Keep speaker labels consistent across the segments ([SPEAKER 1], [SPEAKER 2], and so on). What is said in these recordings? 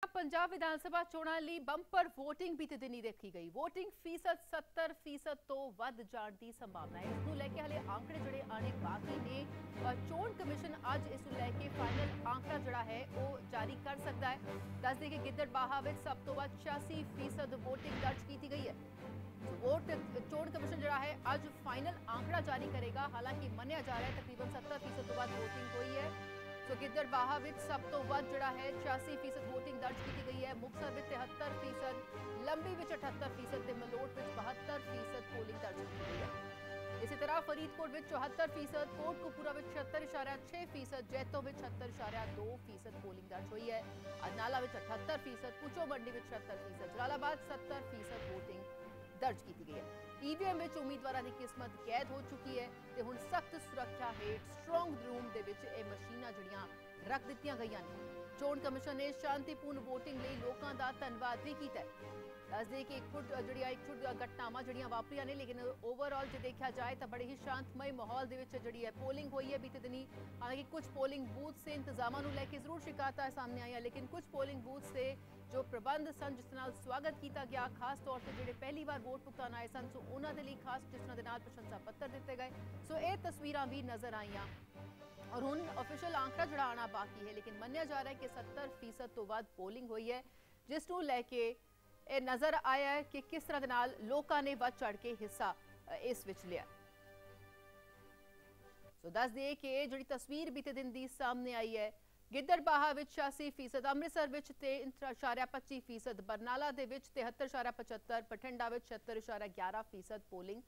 [SPEAKER 1] पंजाब विधानसभा चोणां लई bumper voting ਬੀਤੇ ਦਿਨੀ ਦੇਖੀ ਗਈ। ਵੋਟਿੰਗ ਫੀਸਦ 70% ਤੋਂ ਵੱਧ ਜਾਣ ਦੀ ਸੰਭਾਵਨਾ ਹੈ। ਇਸ ਨੂੰ ਲੈ ਕੇ ਹਲੇ ਆંકੜੇ ਜਿਹੜੇ ਆਣੇ ਬਾਕੀ ਨੇ। ਚੋਣ ਕਮਿਸ਼ਨ ਅੱਜ ਇਸ ਨੂੰ ਲੈ ਕੇ ਫਾਈਨਲ ਆંકੜਾ ਜਿਹੜਾ ਹੈ ਉਹ ਜਾਰੀ ਕਰ ਸਕਦਾ ਹੈ। ਦੱਸ ਦੇ ਕਿ ਗਿੱਦੜਬਾਹਾ ਵਿੱਚ ਸਭ ਤੋਂ ਵੱਧ 86% ਵੋਟਿੰਗ ਦਰਜ ਕੀਤੀ ਗਈ ਹੈ। वोट चोण कमिशन जरा है आज फाइनल आंकड़ा जारी करेगा। हालांकि मनिया जा रहा है तकरीबन 70% तो बाद वोटिंग हुई है। सो गिद्दड़बाहा विच सब तो वध जरा है 86% वोटिंग दर्ज की गई है। मुक्तसर विच 73%, लंबी विच 78% ते मलोट विच 72% पोलिंग दर्ज की गई है। इसी तरह फरीदकोट विच 74%, कोटकपूरा विच 76.6%, जैतों विच 76.2% पोलिंग दर्ज हुई है। अजनाला विच 78%, पुचो मंडी विच 76%, जलालाबाद 70% वोटिंग दर्ज की गई है। ईवीएम में उम्मीदवारों की किस्मत कैद हो चुकी है ते हुण सख्त सुरक्षा हेठ स्ट्रॉन्ग रूम दे विच ये मशीनां जड़ियां रख दित्तियां गईयां ने। चोण कमिशन ने शांतिपूर्ण वोटिंग लई लोकां दा धन्नवाद भी कीता है। दस दे कि एक छुट घटनावां जड़ियां वापरियां ने, लेकिन ओवरऑल जो देखा जाए तो बड़े ही शांतमय माहौल दे विच जड़ी है पोलिंग हुई है बीते दिनी। हालांकि कुछ पोलिंग बूथ से इंतजामां नूं लैके जरूर शिकायतां सामने आईयां, लेकिन कुछ पोलिंग बूथ से जो प्रबंध सन जिस नाल स्वागत किया गया, खास तौर पर जो पहली बार वोट भुगतान आए सन, सो उन्हां दे लई खास जिस तरह दे नाल प्रशंसा पत्र दिते गए। सो ये तस्वीरां भी नजर आईयां और हुण ऑफिशियल आंकड़ा जड़ा आना बाकी है, लेकिन मन्निया जा रहा है कि 70% तो वध पोलिंग हुई है, जिस नूं लैके ये नजर आया है कि किस तरह दे नाल लोकां ने वध चढ़ के हिस्सा इस विच लिया। सो दस दे कि जिहड़ी तस्वीर बीते दिन दी सामने आई है, गिद्दड़बाहा विच 86%, अमृतसर विच 3.25%, बरनाला दे विच 73.75%, बठिंडा विच 76.11% पोलिंग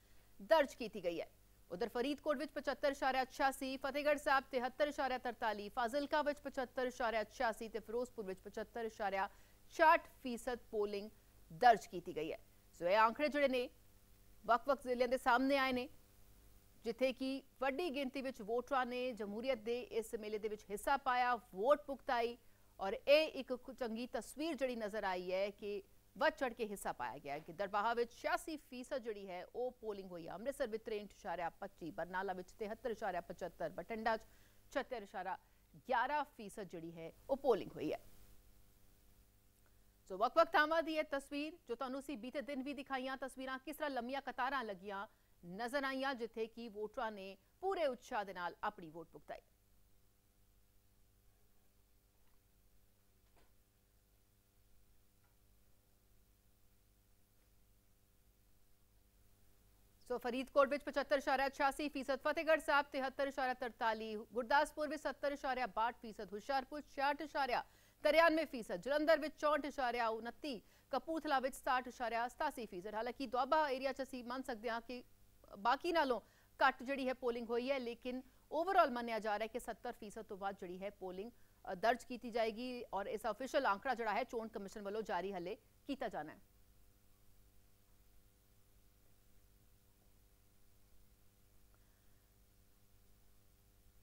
[SPEAKER 1] दर्ज की गई है। उधर फरीदकोट विच 75.86%, फतेहगढ़ साहब 73.43%, फाजिलका विच 75.86% ते फिरोजपुर विच 75.66% पोलिंग दर्ज की गई है। सो ये आंकड़े जिहड़े ने वख-वख जिलिਆਂ ਦੇ सामने आए ने, जिथे कि वड्डी गिनती विच वोटरां ने जमहूरीयत के इस मेले दे विच हिस्सा पाया, वोट पुगताई और ये एक चंगी तस्वीर जिहड़ी नजर आई है कि वध चढ़ के हिस्सा पाया गया है। गिद्दड़बाहा विच 86% जिहड़ी है वो पोलिंग हुई है। अमृतसर विच 63.25%, बरनाला विच 73.75%, बठिंडा 76.11% जिहड़ी है वो पोलिंग हुई है। सो वक-वक थावां दी ये तस्वीर जो तुहानूं असीं बीते दिन भी दिखाईयां, तस्वीरां किस तरह लंबियां कतारां लगियां नजर आईयां, जिथे कि वोटरां ने पूरे उत्साह दे नाल अपनी वोट पुगताई। सो फरीदकोट विच 75.86%, फतेहगढ़ साहब 73.43%, गुरदासपुर विच 70.62%, हुशियारपुर 66.93%, जलंधर विच 64.29%, कपूरथला विच 60.87%। हालांकि दुआबा एरिया च असीं मान सकते हैं कि बाकी नालों घट जिहड़ी है पोलिंग हुई है, लेकिन ओवरऑल मन्निया जा रहा है कि 70% तो बाद जिहड़ी है पोलिंग दर्ज की जाएगी और इस ऑफिशियल आंकड़ा जिहड़ा है चोण कमिशन वालों जारी हले किया जाना है।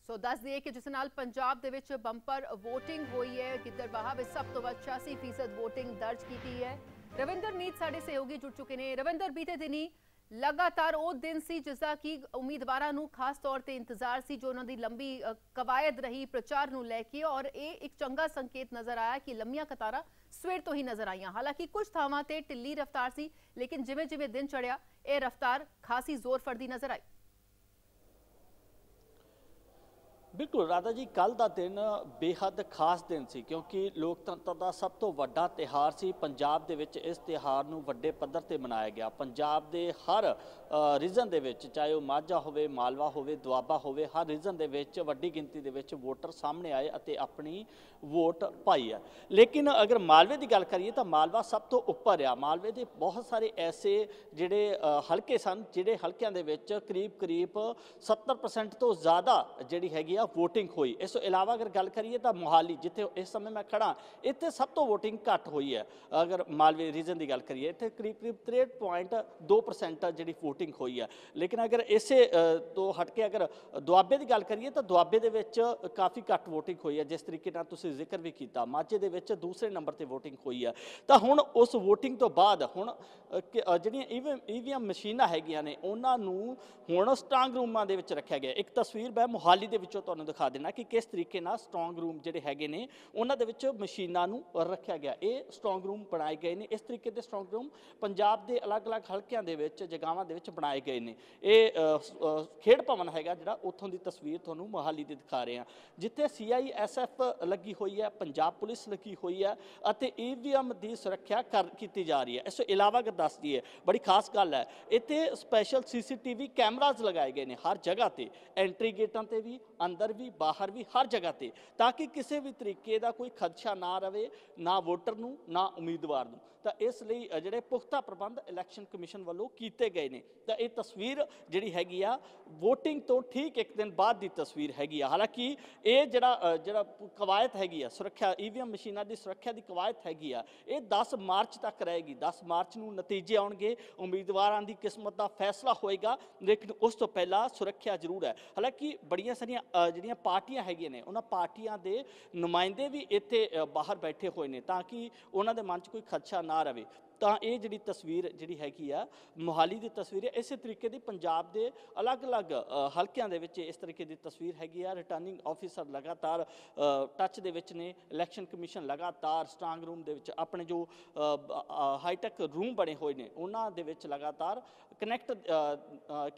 [SPEAKER 1] सो दस दिए कि जिस नाल पंजाब दे विच बंपर वोटिंग हुई है, गिद्दड़बाहा विच सब तो वध 86% वोटिंग दर्ज की है। रविंदर मीत साडे सहयोगी जुड़ चुके हैं। रविंदर, बीते दिनी लगातार वो दिन सी जिसका कि उम्मीदवारों नूं खास तौर पर इंतजार सी जो उन्होंने लंबी कवायद रही प्रचार नूं लैके, और ये एक चंगा संकेत नजर आया कि लंबियां कतारां सवेर तो ही नजर आईयां। हालांकि कुछ थावां ते ढिल्ली रफ्तार सी, लेकिन जिवें जिवें दिन चढ़िया ये रफ्तार खासी जोर फड़दी नजर आई।
[SPEAKER 2] बिल्कुल राधा जी, कल का दिन बेहद खास दिन सी क्योंकि लोकतंत्र का सब तो वड्डा तिहार सी। पंजाब दे विच इस तिहार नूं वड्डे पद्धर ते मनाया गया। पंजाब दे हर रीजन दे विच, चाहे वह माझा होवे, मालवा होवे, दुआबा होवे, हर रीजन दे विच वड्डी गिनती दे विच वोटर सामने आए अते अपनी वोट पाई है। लेकिन अगर मालवे की गल करिए तो मालवा सब तो उपर आ। मालवे के बहुत सारे ऐसे जिहड़े हल्के सन, जिहड़े हल्कियां दे विच करीब करीब 70% तो ज़्यादा जिहड़ी हैगी वोटिंग हुई। इस तो इलावा अगर गल करिए तो मोहाली, जिथे इस समय मैं खड़ा, इत्थे सब तो वोटिंग घट हुई है। अगर मालवे रीजन की गल करिए इत्थे करीब करीब 63.2% जिहड़ी वोटिंग हुई है। लेकिन अगर इसे तो हट के अगर दुआबे की गल करिए तो दुआबे दे विच काफ़ी घट वोटिंग हुई है। जिस तरीके नाल तुसीं जिक्र भी किया, माझे दे विच दूसरे नंबर पर वोटिंग हुई है। तो हुण उस वोटिंग तो बाद हुण जिहड़ियां ईवीएम मशीनां हैगियां ने उन्हां नूं हुण स्ट्रांग रूमां दे विच रखिया गया। एक तस्वीर मैं मोहाली दे विचों ਤੁਹਾਨੂੰ ਦਿਖਾ ਦੇਣਾ ਕਿ किस तरीके नाल स्ट्रॉन्ग रूम ਜਿਹੜੇ ਹੈਗੇ ਨੇ ਉਹਨਾਂ ਦੇ ਵਿੱਚ ਮਸ਼ੀਨਾਂ ਨੂੰ ਰੱਖਿਆ ਗਿਆ। ਇਹ स्ट्रॉन्ग रूम ਬਣਾਏ ਗਏ ਨੇ। ਇਸ ਤਰੀਕੇ ਦੇ स्ट्रॉन्ग रूम ਪੰਜਾਬ ਦੇ ਅਲੱਗ-ਅਲੱਗ ਹਲਕਿਆਂ ਦੇ ਵਿੱਚ ਜਗ੍ਹਾਵਾਂ ਦੇ ਵਿੱਚ ਬਣਾਏ ਗਏ ਨੇ। ਇਹ ਖੇਡ ਭਵਨ ਹੈਗਾ ਜਿਹੜਾ ਉੱਥੋਂ ਦੀ ਤਸਵੀਰ ਤੁਹਾਨੂੰ ਮੋਹਾਲੀ ਦੀ ਦਿਖਾ ਰਹੇ ਹਾਂ, ਜਿੱਥੇ CISF ਲੱਗੀ ਹੋਈ ਹੈ, ਪੰਜਾਬ ਪੁਲਿਸ ਲੱਗੀ ਹੋਈ ਹੈ ਅਤੇ EVM ਦੀ ਸੁਰੱਖਿਆ ਕੀਤੀ ਜਾ ਰਹੀ ਹੈ। ਇਸ ਤੋਂ ਇਲਾਵਾ ਅਗਰ ਦੱਸ ਦਈਏ ਬੜੀ ਖਾਸ ਗੱਲ ਹੈ, ਇੱਥੇ ਸਪੈਸ਼ਲ CCTV ਕੈਮਰਾਜ਼ ਲਗਾਏ ਗਏ ਨੇ ਹਰ ਜਗ੍ਹਾ ਤੇ, ਐਂਟਰੀ ਗੇਟਾਂ ਤੇ ਵੀ, ਅੰਦਰ ਵੀ, ਬਾਹਰ ਵੀ, हर जगह ते, ताकि किसी भी तरीके का कोई खदशा ना रहे, ना वोटर नूं ना उम्मीदवार नूं। तो इसलिए जिहड़े पुख्ता प्रबंध इलैक्शन कमिशन वालों कीते गए ने। तो ये तस्वीर जिहड़ी हैगी आ वोटिंग तो ठीक एक दिन बाद की तस्वीर हैगी आ। हालांकि ये जिहड़ा कवायद हैगी आ सुरक्षा EVM मशीनां की सुरक्षा की कवायद हैगी आ, ये 10 मार्च तक रहेगी। 10 मार्च नूं नतीजे आउणगे, उम्मीदवारां की किस्मत का फैसला होएगा, लेकिन उस तो पहला सुरक्षा जरूर है। हालांकि बड़ियां सारियां जिहड़ियां पार्टियां हैगियां ने, उन्हां पार्टियां दे नुमाइंदे भी इत्थे बाहर बैठे हुए ने ताकि उन्हां दे मन च कोई खदशा ना रहे। तो ये जी तस्वीर जी हैगी आ मोहाली की तस्वीर है। इस तरीके की पंजाब के अलग अलग हल्कों के इस तरीके की तस्वीर हैगी आ। रिटर्निंग ऑफिसर लगातार टच दे विच ने, इलैक्शन कमिशन लगातार स्ट्रांग रूम दे विच अपने जो हाईटैक रूम बने हुए हैं उन्होंने विच लगातार कनैक्ट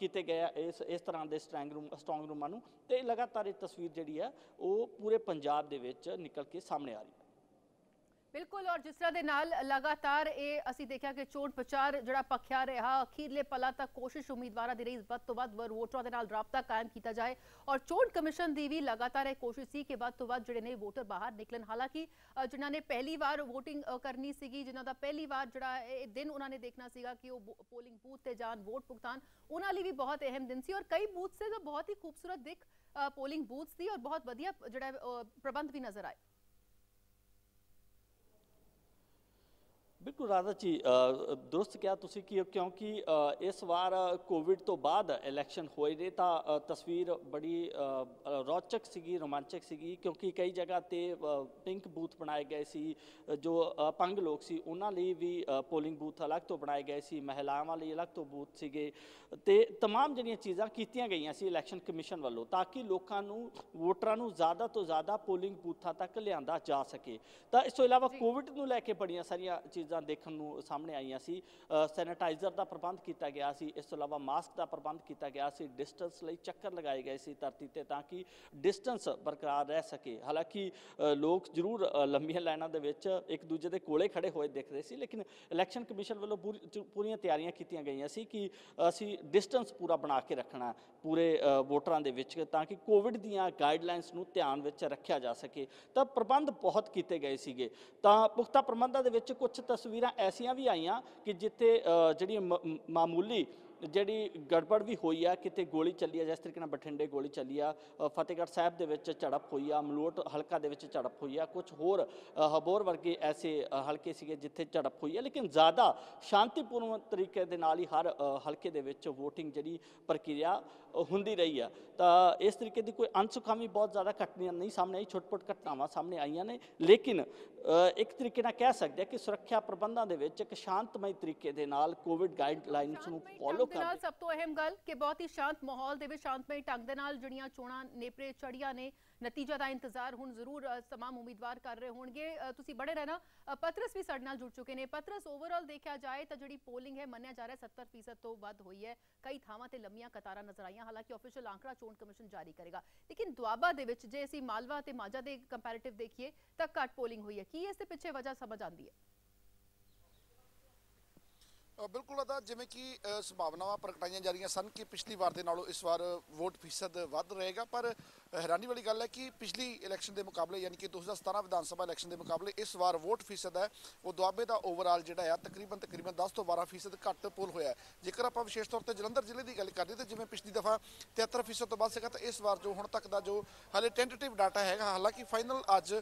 [SPEAKER 2] किए गए इस तरह के स्ट्रांग रूमां नूं। ते लगातार ये तस्वीर जी है वो पूरे पंजाब दे विच निकल के सामने आ रही है।
[SPEAKER 1] बिल्कुल, और जिस तरह दे नाल लगातार ये असी देखा कि चोण प्रचार जिहड़ा पखिया रहा, अखीरले पला तक कोशिश उम्मीदवारों की रही वध तो वध वोटरों के नाल राबता कायम किया जाए और चोण कमिशन की भी लगातार एक कोशिश सी कि वध तो वध जिहड़े ने वोटर बाहर निकलन। हालांकि जिन्हां ने पहली बार वोटिंग करनी सीगी, जिन्हां दा पहली बार जिहड़ा दिन उन्होंने देखना सीगा कि वो पोलिंग बूथ ते जान वोट भुगतान, उन्हां लई भी बहुत अहम दिन सी और कई बूथ से तो बहुत ही खूबसूरत दिख पोलिंग बूथ सी और बहुत वधिया जिहड़ा प्रबंध भी नजर आए।
[SPEAKER 2] बिल्कुल राधा जी दुरुस्त क्या तुसी कि क्योंकि इस बार कोविड तो बाद इलैक्शन होए ने तो तस्वीर बड़ी रोचक सीगी, रोमांचक सीगी, क्योंकि कई जगह ते पिंक बूथ बनाए गए सी, जो अपंग लोग सी उन्हां लई भी पोलिंग बूथ अलग तो बनाए गए सी, महिलावां लई अलग तो बूथ सीगे ते तमाम जिहड़ियां चीज़ां कीतियां गईयां सी इलैक्शन कमिशन वालों ताकि लोकां नूं वोटरां नूं ज़्यादा तो ज़्यादा पोलिंग बूथां तक लिआंदा जा सके। तो इस तो इलावा कोविड नूं लैके बड़ियां सारियां चीज़ां देखण नूं सामने आईयां सी। सैनिटाइजर का प्रबंध किया गया सी, इस तो इलावा मास्क का प्रबंध किया गया सी, डिस्टेंस लई चक्कर लगाए गए सी धरती ते ताकि डिस्टेंस बरकरार रह सके। हालांकि लोग जरूर लंबियां लाइनां दे विच एक दूजे दे कोले खड़े होए दिख रहे सी, लेकिन इलैक्शन कमिशन वालों पूरियां तैयारियां कीतियां गईयां सी कि असी डिस्टेंस पूरा बना के रखना पूरे वोटरां दे विच ताकि कोविड दीयां गाइडलाइनस नूं ध्यान विच रखिया जा सके। तो प्रबंध बहुत किए गए सीगे। तो पुख्ता प्रबंधां दे विच कुछ तस्वीरां ऐसियां भी आईयां कि जिथे जिहड़ी मामूली जिहड़ी गड़बड़ भी हुई है, किते गोली चली है, जिस तरीके नाल बठिंडे गोली चली है, फतेहगढ़ साहब दे विच झड़प हुई है, मलोट हलका दे विच झड़प हुई है, कुछ होर हबोर वर्गे ऐसे हलके सीगे जिथे झड़प हुई है, लेकिन ज़्यादा शांतिपूर्ण तरीके दे नाल ही हर हलके दे विच वोटिंग जिहड़ी प्रक्रिया हुंदी रही है। तो इस तरीके की कोई अनसुखावी बहुत ज़्यादा घटनाएं नहीं सामने आई, छोट-पोट घटनावां सामने आईयां ने, लेकिन एक तरीके नाल कह सकते हैं कि सुरक्षा प्रबंधां दे विच एक शांतमई तरीके दे नाल कोविड गाइडलाइनस नूं फॉलो
[SPEAKER 1] करदे। सब तो अहम गल कि बहुत ही शांत माहौल दे विच शांतमई ढंग दे नाल जिहड़ियां चोणां नेपरे चढ़ियां ने, नतीजा का इंतजार हुण जरूर तमाम उम्मीदवार कर रहे होणगे। तुसीं बड़े रहना। पतरस भी साडे नाल जुड़ चुके ने। पतरस, ओवरऑल देखा जाए तो जिहड़ी पोलिंग है मन्निया जा रहा है 70% तो वध हुई है, कई थावां ते लंबियां कतारां नजर आईयां। हालांकि ऑफिशियल आंकड़ा चोण कमिशन जारी करेगा, लेकिन दुआबा दे विच जे असीं मालवा ते माझा दे कंपैरेटिव देखिए तो घट पोलिंग हुई है। की इस दे पिछे वजह समझ आती है?
[SPEAKER 3] बिल्कुल अदा जिवें कि संभावनावां प्रगटाइयां जा रही सन कि पिछली वार दे नालों इस बार वोट फीसद वध रहेगा, पर हैरानी वाली गल है कि पिछली इलैक्शन के मुकाबले यानी कि 2017 विधान सभा इलैक्शन के मुकाबले इस बार वोट फीसद है वो दुआबे का ओवरऑल जिहड़ा है तकरीबन 10 तो 12% घट पोल होया है। जेकर आप विशेष तौर पर जलंधर जिले की गल करते तो जिवें पिछली दफा 73% तो वध सीगा, तो इस बार जो हुण तक का जो हाले टेंटेटिव डाटा है, हालांकि फाइनल अज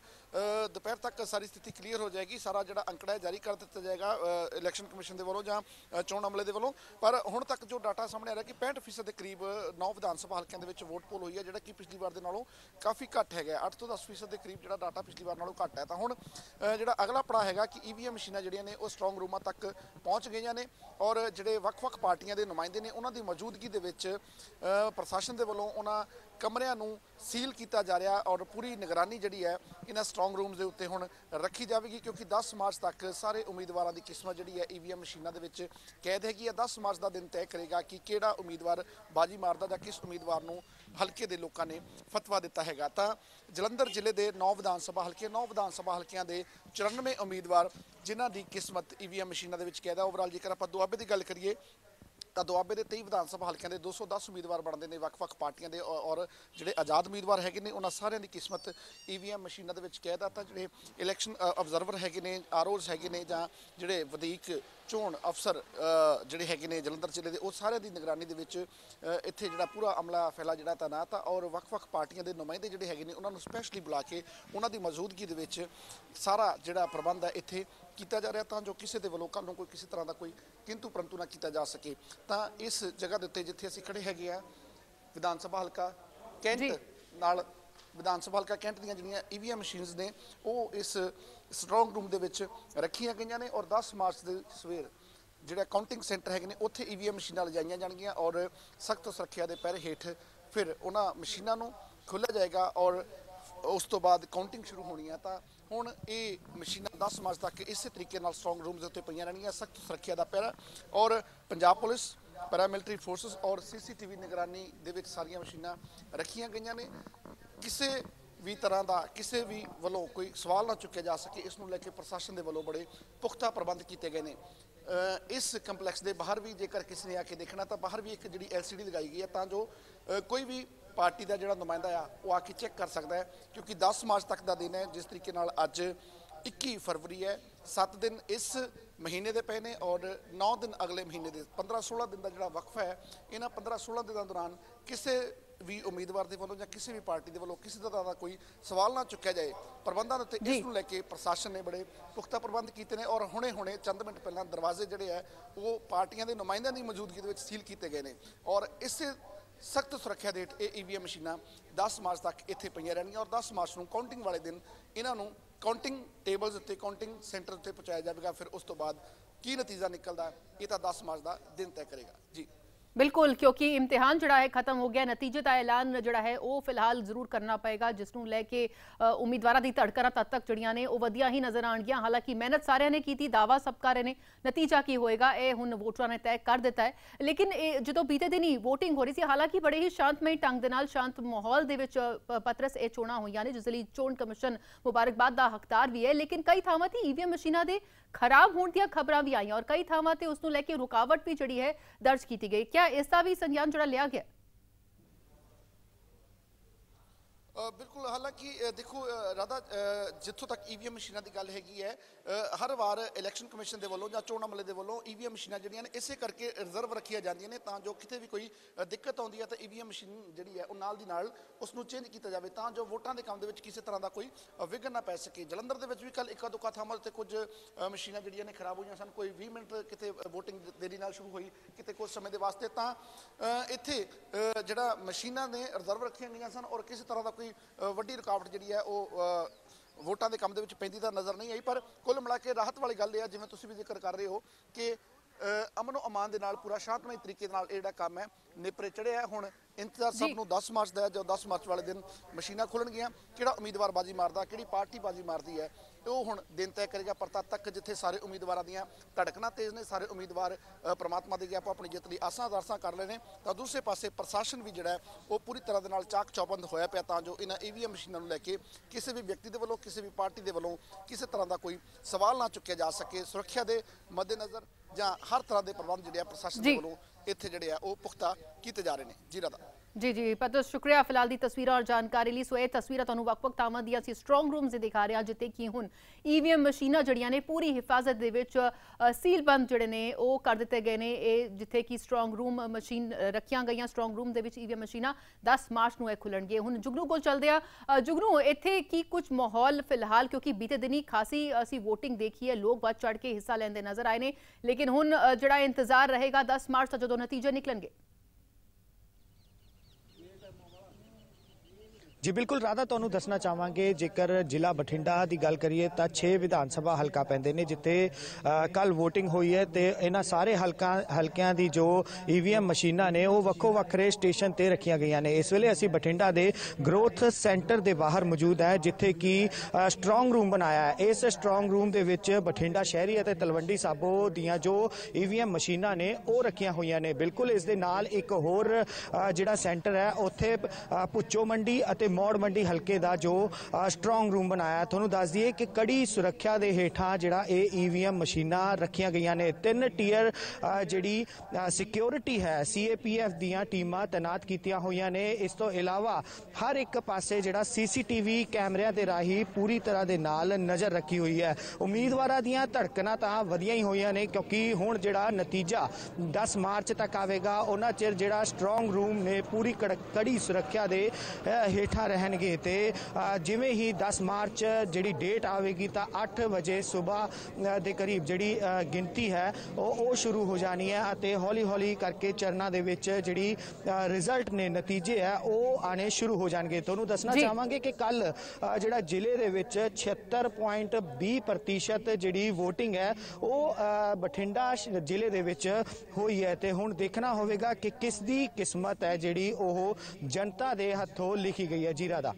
[SPEAKER 3] दोपहर तक सारी स्थिति क्लीयर हो जाएगी, सारा जिहड़ा अंकड़ा है जारी कर दिता जाएगा इलैक्शन कमिशन के वालों जां चोण अमले के वालों। पर हुण तक जो डाटा सामने आ रहा है कि 65% के करीब 9 विधान सभा हल्कों के वोट पोल हुई है, जिहड़ा कि पिछली बार नालों काफ़ी घट है। 8 तो 10% के करीब जो डाटा पिछली बार नालों घट है। तो हुण जिहड़ा अगला पड़ा है कि EVM मशीनां जिहड़ियां ने वो स्ट्रॉन्ग रूमां तक पहुँच गई ने और जिहड़े वख-वख पार्टियां के नुमाइंदे ने उन्हां दी मौजूदगी दे विच प्रशासन के वालों उन्हां ਕਮਰਿਆਂ ਨੂੰ ਸੀਲ ਕੀਤਾ ਜਾ ਰਿਹਾ ਔਰ ਪੂਰੀ ਨਿਗਰਾਨੀ ਜਿਹੜੀ ਹੈ ਇਹਨਾਂ ਸਟਰੋਂਗ ਰੂਮਸ ਦੇ ਉੱਤੇ ਹੁਣ ਰੱਖੀ ਜਾਵੇਗੀ, ਕਿਉਂਕਿ 10 ਮਾਰਚ ਤੱਕ ਸਾਰੇ ਉਮੀਦਵਾਰਾਂ ਦੀ ਕਿਸਮਤ ਜਿਹੜੀ ਹੈ EVM ਮਸ਼ੀਨਾਂ ਦੇ ਵਿੱਚ ਕੈਦ ਹੈਗੀ ਹੈ। 10 ਮਾਰਚ ਦਾ ਦਿਨ ਤੈਅ ਕਰੇਗਾ ਕਿ ਕਿਹੜਾ ਉਮੀਦਵਾਰ ਬਾਜੀ ਮਾਰਦਾ ਜਾਂ ਕਿਸ ਉਮੀਦਵਾਰ ਨੂੰ ਹਲਕੇ ਦੇ ਲੋਕਾਂ ਨੇ ਫਤਵਾ ਦਿੱਤਾ ਹੈਗਾ। ਤਾਂ ਜਲੰਧਰ ਜ਼ਿਲ੍ਹੇ ਦੇ 9 ਵਿਧਾਨ ਸਭਾ ਹਲਕੇ 9 ਵਿਧਾਨ ਸਭਾ ਹਲਕਿਆਂ ਦੇ 94 ਉਮੀਦਵਾਰ ਜਿਨ੍ਹਾਂ ਦੀ ਕਿਸਮਤ EVM ਮਸ਼ੀਨਾਂ ਦੇ ਵਿੱਚ ਕੈਦ ਹੈ। ਓਵਰਆਲ ਜੇਕਰ ਆਪਾਂ ਦੁਆਬੇ ਦੀ ਗੱਲ ਕਰੀਏ ਤਾਂ ਦੁਆਬੇ ਦੇ 23 ਵਿਧਾਨ ਸਭਾ ਹਲਕਿਆਂ ਦੇ 210 ਉਮੀਦਵਾਰ ਬਣਦੇ ਨੇ ਵੱਖ-ਵੱਖ ਪਾਰਟੀਆਂ ਦੇ ਔਰ ਜਿਹੜੇ ਆਜ਼ਾਦ ਉਮੀਦਵਾਰ ਹੈਗੇ ਨੇ ਉਹਨਾਂ ਸਾਰਿਆਂ ਦੀ ਕਿਸਮਤ EVM ਮਸ਼ੀਨਾਂ ਦੇ ਵਿੱਚ ਕੈਦ ਆ। ਤਾਂ ਜਿਹੜੇ ਇਲੈਕਸ਼ਨ ਆਬਜ਼ਰਵਰ ਹੈਗੇ ਨੇ, ROs ਹੈਗੇ ਨੇ ਜਾਂ ਜਿਹੜੇ ਵਧੀਕ ਚੋਣ ਅਫਸਰ ਜਿਹੜੇ ਹੈਗੇ ਨੇ ਜਲੰਧਰ ਜ਼ਿਲ੍ਹੇ ਦੇ, ਉਹ ਸਾਰਿਆਂ ਦੀ ਨਿਗਰਾਨੀ ਦੇ ਵਿੱਚ ਇੱਥੇ ਜਿਹੜਾ ਪੂਰਾ ਅਮਲਾ ਫੈਲਾ ਜਿਹੜਾ ਤਾਇਨਾਤ ਆ ਔਰ ਵੱਖ-ਵੱਖ ਪਾਰਟੀਆਂ ਦੇ ਨੁਮਾਇੰਦੇ ਜਿਹੜੇ ਹੈਗੇ ਨੇ ਉਹਨਾਂ ਨੂੰ ਸਪੈਸ਼ਲੀ ਬੁਲਾ ਕੇ ਉਹਨਾਂ ਦੀ ਮੌਜੂਦਗੀ ਦੇ ਵਿੱਚ ਸਾਰਾ ਜਿਹੜਾ ਪ੍ਰਬੰਧ ਹੈ ਇੱਥੇ ਕੀਤਾ ਜਾ ਰਿਹਾ ਤਾਂ ਜੋ ਕਿਸੇ ਦੇ ਵੱਲੋਂ ਕੱਲ੍ਹ ਨੂੰ ਕੋਈ ਕਿਸੇ ਤਰ੍ਹਾਂ ਦਾ ਕੋਈ ਕਿੰਤੂ ਪਰੰਤੂ ਨਾ ਕੀਤਾ ਜਾ ਸਕੇ। ਤਾਂ ਇਸ ਜਗ੍ਹਾ ਦੇ ਉੱਤੇ ਜਿੱਥੇ ਅਸੀਂ ਖੜੇ ਹੈਗੇ ਆ ਵਿਧਾਨ ਸਭਾ ਹਲਕਾ ਕੈਂਟ ਨਾਲ ਵਿਧਾਨ ਸਭਾ ਹਲਕਾ ਕੈਂਟ ਦੀਆਂ ਜਿਹੜੀਆਂ EVM ਮਸ਼ੀਨਸ ਨੇ ਉਹ ਇਸ ਸਟਰੋਂਗ ਰੂਮ ਦੇ ਵਿੱਚ ਰੱਖੀਆਂ ਗਈਆਂ ਨੇ ਔਰ 10 ਮਾਰਚ ਦੇ ਸਵੇਰ ਜਿਹੜਾ ਕਾਊਂਟਿੰਗ ਸੈਂਟਰ ਹੈਗੇ ਨੇ ਉੱਥੇ EVM ਮਸ਼ੀਨਾਂ ਲਿਜਾਈਆਂ ਜਾਣਗੀਆਂ ਔਰ ਸਖਤ ਸੁਰੱਖਿਆ ਦੇ ਪਹਿਰੇ ਹੇਠ ਫਿਰ ਉਹਨਾਂ ਮਸ਼ੀਨਾਂ ਨੂੰ ਖੋਲ੍ਹਿਆ ਜਾਏਗਾ ਔਰ ਉਸ ਤੋਂ ਬਾਅਦ ਕਾਊਂਟਿੰਗ ਸ਼ੁਰੂ ਹੋਣੀ ਹੈ। ਤਾਂ ਹੁਣ ਇਹ ਮਸ਼ੀਨਾਂ 10 ਮਾਰਚ ਤੱਕ ਇਸੇ ਤਰੀਕੇ ਨਾਲ ਸਟਰੋਂਗ ਰੂਮਸ ਦੇ ਉੱਤੇ ਪਈਆਂ ਰਹਿਣਗੀਆਂ, ਸਖਤ ਸੁਰੱਖਿਆ ਦਾ ਪਹਿਰਾ ਔਰ ਪੰਜਾਬ ਪੁਲਿਸ ਪੈਰਾਮਿਲਟਰੀ ਫੋਰਸਿਸ ਔਰ CCTV ਨਿਗਰਾਨੀ ਦੇ ਵਿੱਚ ਸਾਰੀਆਂ ਮਸ਼ੀਨਾਂ ਰੱਖੀਆਂ ਗਈਆਂ ਨੇ। ਕਿਸੇ ਵੀ ਤਰ੍ਹਾਂ ਦਾ ਕਿਸੇ ਵੀ ਵੱਲੋਂ ਕੋਈ ਸਵਾਲ ਨਾ ਚੁੱਕਿਆ ਜਾ ਸਕੇ ਇਸ ਨੂੰ ਲੈ ਕੇ ਪ੍ਰਸ਼ਾਸਨ ਦੇ ਵੱਲੋਂ ਬੜੇ ਪੁਖਤਾ ਪ੍ਰਬੰਧ ਕੀਤੇ ਗਏ ਨੇ। ਇਸ ਕੰਪਲੈਕਸ ਦੇ ਬਾਹਰ ਵੀ ਜੇਕਰ ਕਿਸੇ ਨੇ ਆ ਕੇ ਦੇਖਣਾ ਤਾਂ ਬਾਹਰ ਵੀ ਇੱਕ ਜਿਹੜੀ LCD ਲਗਾਈ ਗਈ ਹੈ ਤਾਂ ਜੋ ਕੋਈ ਵੀ ਪਾਰਟੀ ਦਾ ਜਿਹੜਾ ਨੁਮਾਇੰਦਾ ਆ ਉਹ ਆ ਕੇ ਚੈੱਕ ਕਰ ਸਕਦਾ ਹੈ, ਕਿਉਂਕਿ 10 ਮਾਰਚ ਤੱਕ ਦਾ ਦਿਨ ਹੈ। ਜਿਸ ਤਰੀਕੇ ਨਾਲ ਅੱਜ 21 ਫਰਵਰੀ ਹੈ, 7 ਦਿਨ ਇਸ ਮਹੀਨੇ ਦੇ ਪਏ ਨੇ ਔਰ 9 ਦਿਨ ਅਗਲੇ ਮਹੀਨੇ ਦੇ 15-16 ਦਿਨ ਦਾ ਜਿਹੜਾ ਵਕਫਾ ਹੈ। ਇਹਨਾਂ 15-16 ਦਿਨਾਂ ਦੌਰਾਨ ਕਿਸੇ ਵੀ ਉਮੀਦਵਾਰ ਦੇ ਵੱਲੋਂ ਜਾਂ ਕਿਸੇ ਵੀ ਪਾਰਟੀ ਦੇ ਵੱਲੋਂ ਕਿਸੇ ਤਰ੍ਹਾਂ ਦਾ ਕੋਈ ਸਵਾਲ ਨਾ ਚੁੱਕਿਆ ਜਾਏ। ਪ੍ਰਬੰਧਾਂ ਦੇ ਉੱਤੇ ਇਸ ਨੂੰ ਲੈ ਕੇ ਪ੍ਰਸ਼ਾਸਨ ਨੇ ਬੜੇ ਪੁਖਤਾ ਪ੍ਰਬੰਧ ਕੀਤੇ ਨੇ ਔਰ ਹੁਣੇ ਚੰਦ ਮਿੰਟ ਪਹਿਲਾਂ ਦਰਵਾਜ਼ੇ ਜਿਹੜੇ ਹੈ ਉਹ ਪਾਰਟੀਆਂ ਦੇ ਨੁਮਾਇੰਦਿਆਂ ਦੀ ਮੌਜੂਦਗੀ ਦੇ ਵਿੱਚ ਸੀਲ ਕੀਤੇ ਗਏ ਨੇ ਔਰ ਇਸੇ ਸਖਤ ਸੁਰੱਖਿਆ ਦੇ ਹੇਠ ਇਹ EVM ਮਸ਼ੀਨਾਂ 10 ਮਾਰਚ ਤੱਕ ਇੱਥੇ ਪਈਆਂ ਰਹਿਣਗੀਆਂ ਔਰ 10 ਮਾਰਚ ਨੂੰ ਕਾਊਂਟਿੰਗ ਵਾਲੇ ਦਿਨ ਇਹਨਾਂ ਨੂੰ ਕਾਊਂਟਿੰਗ ਟੇਬਲਸ ਉੱਤੇ ਕਾਊਂਟਿੰਗ ਸੈਂਟਰ ਉੱਤੇ ਪਹੁੰਚਾਇਆ ਜਾਵੇਗਾ। ਫਿਰ ਉਸ ਤੋਂ ਬਾਅਦ ਕੀ ਨਤੀਜਾ ਨਿਕਲਦਾ ਇਹ ਤਾਂ 10 ਮਾਰਚ ਦਾ ਦਿਨ ਤੈਅ ਕਰੇਗਾ। ਜੀ
[SPEAKER 1] बिल्कुल, क्योंकि इम्तिहान जोड़ा है खत्म हो गया, नतीजे का ऐलान जोड़ा है वो फिलहाल जरूर करना पएगा, जिसनों लैके उम्मीदवारों की धड़कना तद तक जड़ियां ने वो वधिया ही नजर आउणगियां। हालांकि मेहनत सारियां ने की, दावा सब कर रहे ने, नतीजा की होएगा ये हुण वोटरां ने तय कर दिता है। लेकिन जो बीते दिन ही वोटिंग हो रही थी, हालांकि बड़े ही शांतमई ढंग दे नाल शांत माहौल दे विच पतरस ये चोणां होईयां ने, जिस लई चोण कमिशन मुबारकबाद दा हकदार भी है। लेकिन कई थावां ते EVM मशीनां दे खराब होने ਦੀਆਂ खबरां भी आईयां और कई थावां ते उस नूं लैके रुकावट भी जिहड़ी है दर्ज की गई। क्या इसका भी संज्ञान जोड़ा लिया गया?
[SPEAKER 3] बिल्कुल, हालांकि देखो राधा जिथों तक EVM मशीनों की गल हैगी है, हर बार इलैक्शन कमिशन के वालों या चोण अमले के वालों EVM मशीनां जिहड़ियां ने इसे करके रिजर्व रखिया जांदियां ने तां जो किते भी कोई दिक्कत आउंदी है तो EVM मशीन जिहड़ी है वो नाल दी नाल उसनूं चेंज किया जाए तां जो वोटां दे काम दे विच किसी तरह का कोई विघन ना पै सके। जलंधर दे विच भी कल इक्का दुक्का थावां ते कुछ मशीनां जिहड़ियां ने खराब होईयां सन, कोई 20 मिनट किते वोटिंग देरी नाल शुरू हुई, किते कुछ समय दे वास्ते तां इत्थे जिहड़ा मशीनां ने रिजर्व रखियां गईयां सन और किसी तरह का कोई वड्डी रुकावट जिहड़ी है वो वोटां दे काम दे विच पैंदी तां नज़र नहीं आई। पर कुल मिला के राहत वाली गल है, जिवें तुसीं भी जिक्र कर रहे हो कि अमनो अमान दे नाल पूरा शांतमई तरीके नाल इह जिहड़ा काम है नेपरे चढ़िया है। हुण इंतजार सब नूं 10 मार्च का है, जो 10 मार्च वाले दिन मशीनां खुलणगियां, किहड़ा उम्मीदवार बाजी मारदा, किहड़ी पार्टी बाजी मारदी है वो हुण दिन तय करेगा। पर तद तक जिथे सारे उम्मीदवारों दीयां धड़कनां तेज ने, सारे उम्मीदवार परमात्मा दे आपो अपनी जित लई आसां अरदासां कर रहे हैं, तो दूसरे पासे प्रशासन भी जिहड़ा वो पूरी तरह दे नाल चाक चौबंद होया पिया तां जो इन्हां EVM मशीनां नूं लैके किसी भी व्यक्ति दे वल्लों किसी भी पार्टी दे वल्लों किसी तरह का कोई सवाल ना चुक्या जा सके। सुरक्षा के मद्देनज़र जां हर तरह के प्रबंध जिहड़े प्रशासन दे वल्लों इत्थे जिहड़े आ वो पुख्ता कीते जा रहे हैं। जी राधा
[SPEAKER 1] जी जी पतो शुक्रिया फिलहाल दी तस्वीर और जानकारी ली। सो ये तस्वीर तुहानूं वक-वक थावां दी असीं स्ट्रॉन्ग रूम्स दे दिखा रहे हैं जिथे कि हुण EVM मशीनां जड़ियां ने पूरी हिफाजत दे विच सील बंद जिहड़े ने वो कर दिते गए ने। जिथे कि स्ट्रॉन्ग रूम मशीन रखियां गईयां, स्ट्रॉन्ग रूम दे विच EVM मशीनां 10 मार्च नूं खुलणगे। हुण जुगनू कोल चलदे आ। जुगनू इत्थे की कुछ माहौल फिलहाल, क्योंकि बीते दिन ही खासी असीं वोटिंग देखी है, लोग बढ़ चढ़ के हिस्सा लैंदे नजर आए ने, लेकिन हुण जिहड़ा इंतजार रहेगा 10 मार्च तक जदों नतीजे निकलणगे।
[SPEAKER 4] जी बिल्कुल राधा, ਤੁਹਾਨੂੰ ਦੱਸਣਾ ਚਾਹਾਂਗੇ ਜੇਕਰ ਜ਼ਿਲ੍ਹਾ ਬਠਿੰਡਾ ਦੀ ਗੱਲ ਕਰੀਏ ਤਾਂ 6 ਵਿਧਾਨ ਸਭਾ ਹਲਕਾ ਪੈਂਦੇ ਨੇ ਜਿੱਥੇ ਕੱਲ VOTING ਹੋਈ ਹੈ ਤੇ ਇਹਨਾਂ ਸਾਰੇ ਹਲਕਿਆਂ ਦੀ ਜੋ EVM ਮਸ਼ੀਨਾਂ ਨੇ ਉਹ ਵੱਖੋ ਵੱਖਰੇ ਸਟੇਸ਼ਨ ਤੇ ਰੱਖੀਆਂ ਗਈਆਂ ਨੇ। ਇਸ ਵੇਲੇ ਅਸੀਂ ਬਠਿੰਡਾ ਦੇ ਗਰੋਥ ਸੈਂਟਰ ਦੇ ਬਾਹਰ ਮੌਜੂਦ ਹੈ ਜਿੱਥੇ ਕਿ ਸਟਰੋਂਗ ਰੂਮ ਬਣਾਇਆ ਹੈ। ਇਸ ਸਟਰੋਂਗ ਰੂਮ ਦੇ ਵਿੱਚ ਬਠਿੰਡਾ ਸ਼ਹਿਰੀ ਅਤੇ ਤਲਵੰਡੀ ਸਾਬੋ ਦੀਆਂ ਜੋ EVM ਮਸ਼ੀਨਾਂ ਨੇ ਉਹ ਰੱਖੀਆਂ ਹੋਈਆਂ ਨੇ। ਬਿਲਕੁਲ ਇਸ ਦੇ ਨਾਲ ਇੱਕ ਹੋਰ ਜਿਹੜਾ ਸੈਂਟਰ ਹੈ ਉੱਥੇ ਭੁੱਚੋ ਮੰਡੀ ਅਤੇ ਮੌੜ ਮੰਡੀ ਹਲਕੇ ਦਾ ਜੋ ਸਟਰੋਂਗ ਰੂਮ ਬਣਾਇਆ। ਤੁਹਾਨੂੰ ਦੱਸ ਦਈਏ ਕਿ ਕੜੀ ਸੁਰੱਖਿਆ ਦੇ ਹੇਠਾਂ ਜਿਹੜਾ ਇਹ EVM ਮਸ਼ੀਨਾਂ ਰੱਖੀਆਂ ਗਈਆਂ ਨੇ। 3 ਟੀਅਰ ਜਿਹੜੀ ਸਿਕਿਉਰਿਟੀ ਹੈ CAPF ਦੀਆਂ ਟੀਮਾਂ ਤੈਨਾਤ ਕੀਤੀਆਂ ਹੋਈਆਂ ਨੇ। ਇਸ ਤੋਂ ਇਲਾਵਾ ਹਰ ਇੱਕ ਪਾਸੇ ਜਿਹੜਾ CCTV ਕੈਮਰਿਆਂ ਦੇ ਰਾਹੀਂ ਪੂਰੀ ਤਰ੍ਹਾਂ ਦੇ ਨਾਲ ਨਜ਼ਰ ਰੱਖੀ ਹੋਈ ਹੈ। ਉਮੀਦਵਾਰਾਂ ਦੀਆਂ ਧੜਕਣਾਂ ਤਾਂ ਵਧੀਆਂ ਹੀ ਹੋਈਆਂ ਨੇ ਕਿਉਂਕਿ ਹੁਣ ਜਿਹੜਾ ਨਤੀਜਾ 10 ਮਾਰਚ ਤੱਕ ਆਵੇਗਾ ਉਹਨਾਂ ਚਿਰ ਜਿਹੜਾ ਸਟਰੋਂਗ ਰੂਮ ਨੇ ਪੂਰੀ ਕੜੀ ਸੁਰੱਖਿਆ ਦੇ ਹੇਠਾਂ ਰਹਿਣਗੇ ਤੇ ਜਿਵੇਂ ਹੀ 10 ਮਾਰਚ ਜਿਹੜੀ ਡੇਟ ਆਵੇਗੀ ਤਾਂ 8 ਵਜੇ ਸਵੇਰ ਦੇ ਕਰੀਬ ਜਿਹੜੀ ਗਿਣਤੀ ਹੈ ਉਹ ਸ਼ੁਰੂ ਹੋ ਜਾਣੀ ਹੈ ਅਤੇ ਹੌਲੀ ਹੌਲੀ ਕਰਕੇ ਚਰਨਾਂ ਦੇ ਵਿੱਚ ਜਿਹੜੀ ਰਿਜ਼ਲਟ ਨੇ ਨਤੀਜੇ ਹੈ ਉਹ ਆਣੇ ਸ਼ੁਰੂ ਹੋ ਜਾਣਗੇ। ਤੁਹਾਨੂੰ ਦੱਸਣਾ ਚਾਹਾਂਗੇ ਕਿ ਕੱਲ ਜਿਹੜਾ ਜ਼ਿਲ੍ਹੇ ਦੇ ਵਿੱਚ 76.20% ਜਿਹੜੀ VOTING ਹੈ ਉਹ ਬਠਿੰਡਾ ਜ਼ਿਲ੍ਹੇ ਦੇ ਵਿੱਚ ਹੋਈ ਹੈ ਤੇ ਹੁਣ ਦੇਖਣਾ ਹੋਵੇਗਾ ਕਿ ਕਿਸ ਦੀ ਕਿਸਮਤ ਹੈ ਜਿਹੜੀ ਉਹ जनता दे हथों लिखी गई है। जी राधा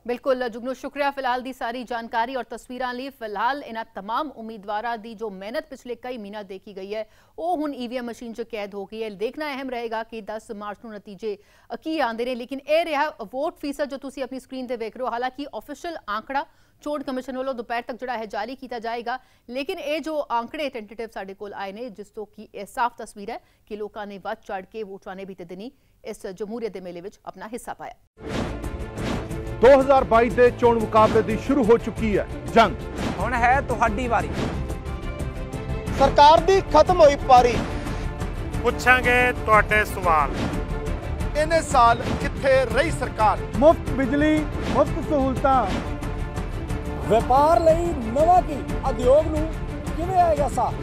[SPEAKER 1] बिल्कुल जुगनू शुक्रिया फिलहाल दी सारी जानकारी और तस्वीरां ली। फिलहाल इन्हां तमाम उम्मीदवारां दी जो मेहनत पिछले कई महीना देखी गई है वो हुण EVM मशीन च कैद हो गई है। देखना अहम रहेगा कि 10 मार्च नूं नतीजे की आंदे ने लेकिन यह रहा वोट फीसद जो तुसीं अपनी स्क्रीन ते देख रहे हो। हालांकि ऑफिशियल आंकड़ा चोण कमिशन वालों दोपहर तक जोड़ा है जारी किया जाएगा लेकिन ये जो आंकड़े टेंटेटिव साडे कोल आए ने जिस तो कि यह साफ तस्वीर है कि लोगों ने वध चढ़ के वोटां ने बीते दिनी इस जमहूरीयत दे मेले विच अपना हिस्सा पाया।
[SPEAKER 5] 2022 ਦੇ ਚੋਣ ਮੁਕਾਬਲੇ ਦੀ ਸ਼ੁਰੂ ਹੋ ਚੁੱਕੀ ਹੈ ਜੰਗ।
[SPEAKER 6] ਹੁਣ ਹੈ ਤੁਹਾਡੀ ਵਾਰੀ।
[SPEAKER 7] ਸਰਕਾਰ ਦੀ ਖਤਮ ਹੋਈ ਪਾਰੀ।
[SPEAKER 8] ਪੁੱਛਾਂਗੇ ਤੁਹਾਡੇ ਸਵਾਲ।
[SPEAKER 7] ਇਹਨੇ ਸਾਲ ਕਿੱਥੇ ਰਹੀ ਸਰਕਾਰ?
[SPEAKER 5] ਮੁਫਤ ਬਿਜਲੀ, ਮੁਫਤ ਸਹੂਲਤਾਂ,
[SPEAKER 7] ਵਪਾਰ ਲਈ ਨਵਾਂ ਕੀ ਉਦਯੋਗ ਨੂੰ ਕਿਵੇਂ ਆਏਗਾ ਸਾਥ?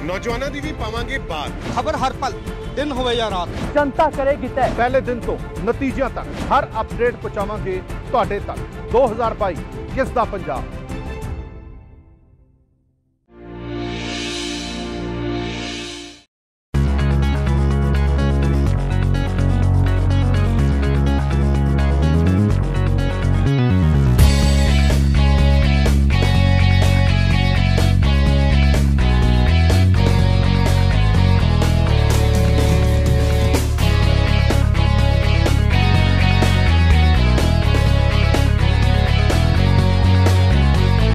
[SPEAKER 8] ਨੌਜਵਾਨਾਂ ਦੀ ਵੀ ਪਾਵਾਂਗੇ ਬਾਤ।
[SPEAKER 7] ਖਬਰ ਹਰ ਪਲ दिन होवे या रात
[SPEAKER 5] जनता करेगी तय। पहले दिन तो नतीजों तक हर अपडेट पहुंचावांगे ਤੁਹਾਡੇ तक। 2022 किस दा पंजाब।